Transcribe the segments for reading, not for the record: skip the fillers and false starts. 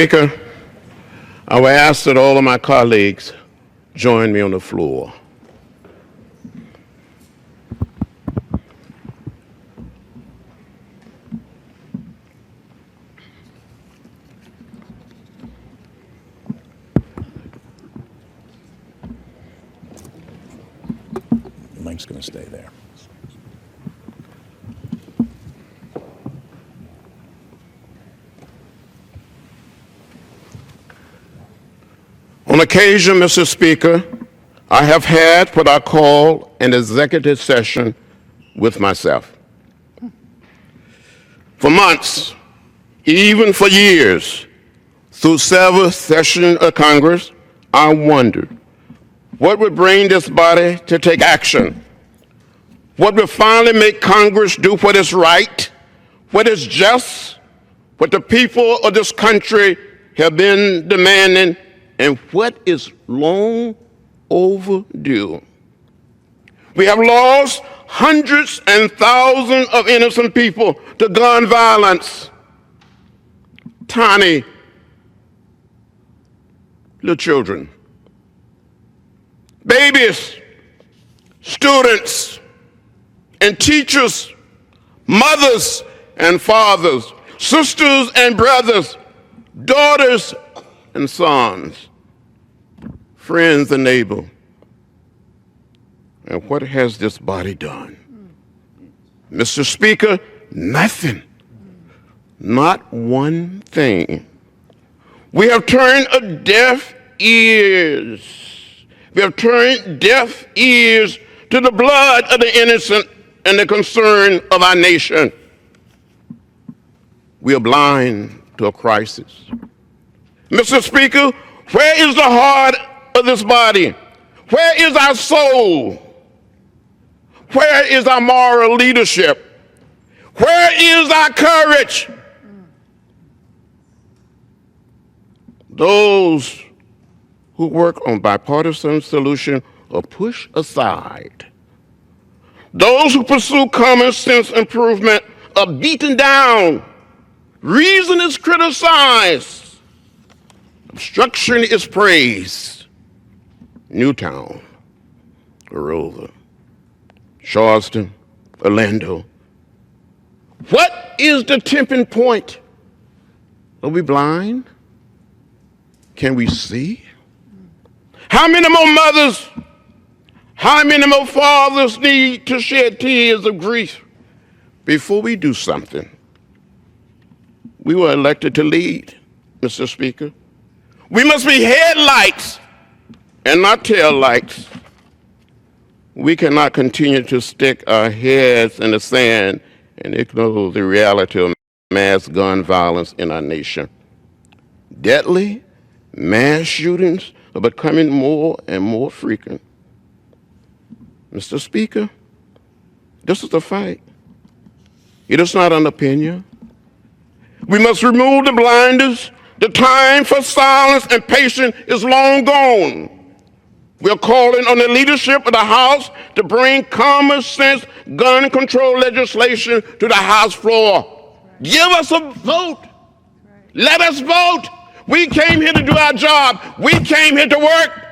Speaker, I will ask that all of my colleagues join me on the floor. The mic's going to stay there. On occasion, Mr. Speaker, I have had what I call an executive session with myself. For months, even for years, through several sessions of Congress, I wondered what would bring this body to take action, what would finally make Congress do what is right, what is just, what the people of this country have been demanding, and what is long overdue. We have lost hundreds and thousands of innocent people to gun violence. Tiny little children, babies, students, and teachers, mothers and fathers, sisters and brothers, daughters and sons, friends and neighbors. And what has this body done? Mr. Speaker, nothing. Not one thing. We have turned a deaf ears. We have turned deaf ears to the blood of the innocent and the concern of our nation. We are blind to a crisis. Mr. Speaker, where is the heart of this body? Where is our soul? Where is our moral leadership? Where is our courage? Those who work on bipartisan solutions are pushed aside. Those who pursue common sense improvement are beaten down. Reason is criticized. Obstruction is praised. Newtown, Aurora, Charleston, Orlando. What is the tipping point? Are we blind? Can we see? How many more mothers, how many more fathers need to shed tears of grief before we do something? We were elected to lead, Mr. Speaker. We must be headlights and not tail lights. We cannot continue to stick our heads in the sand and ignore the reality of mass gun violence in our nation. Deadly mass shootings are becoming more and more frequent. Mr. Speaker, this is a fight. It is not an opinion. We must remove the blinders. The time for silence and patience is long gone. We're calling on the leadership of the House to bring common sense gun control legislation to the House floor. Give us a vote. Let us vote. We came here to do our job. We came here to work.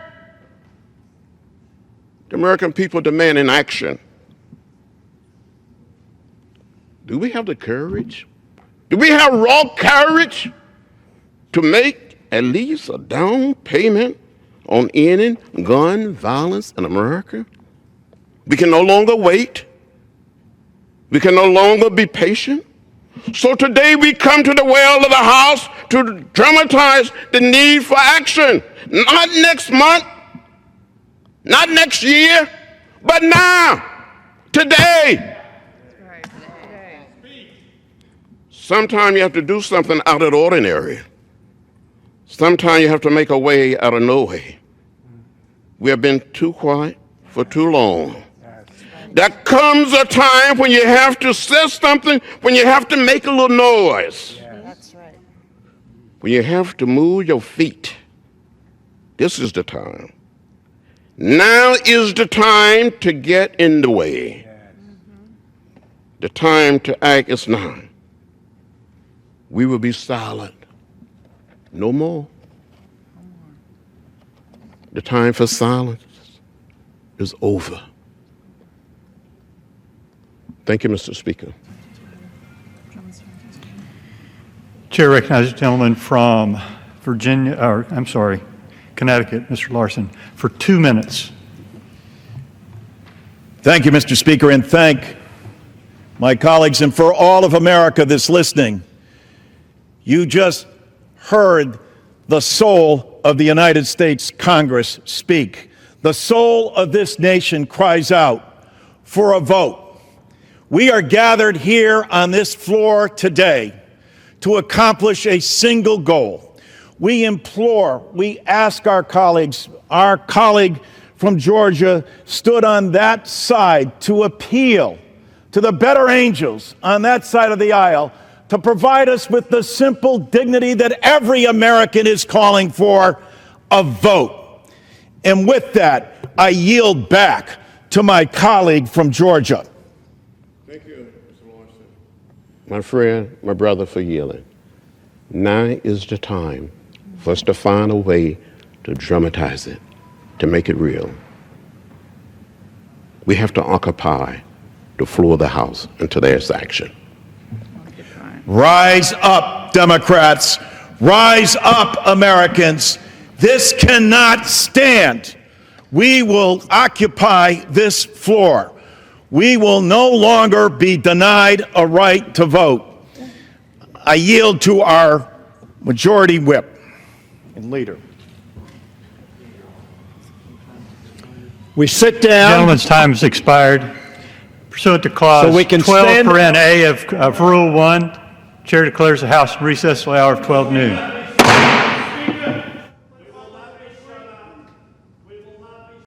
The American people demand an action. Do we have the courage? Do we have raw courage to make at least a down payment on ending gun violence in America? We can no longer wait. We can no longer be patient. So today we come to the well of the House to dramatize the need for action. Not next month, not next year, but now, today. Sometimes you have to do something out of the ordinary. Sometimes you have to make a way out of no way. We have been too quiet for too long. There comes a time when you have to say something, when you have to make a little noise. That's right. When you have to move your feet. This is the time. Now is the time to get in the way. The time to act is now. We will be silent No more. The time for silence is over. Thank you, Mr. Speaker. Chair recognizes the gentleman from Connecticut, Mr. Larson, for 2 minutes. Thank you, Mr. Speaker, and thank my colleagues and for all of America that's listening. You just heard the soul of the United States Congress speak. The soul of this nation cries out for a vote. We are gathered here on this floor today to accomplish a single goal. We ask our colleagues, our colleague from Georgia stood on that side to appeal to the better angels on that side of the aisle to provide us with the simple dignity that every American is calling for, a vote. And with that, I yield back to my colleague from Georgia. Thank you, Mr. Lawson. My friend, my brother, for yielding. Now is the time for us to find a way to dramatize it, to make it real. We have to occupy the floor of the House until there's action. Rise up, Democrats. Rise up, Americans. This cannot stand. We will occupy this floor. We will no longer be denied a right to vote. I yield to our majority whip and leader. We sit down. Gentleman's time has expired. Pursuant to clause So we can 12 stand- paren A of Rule 1, Chair declares the House in recess till the hour of 12 noon.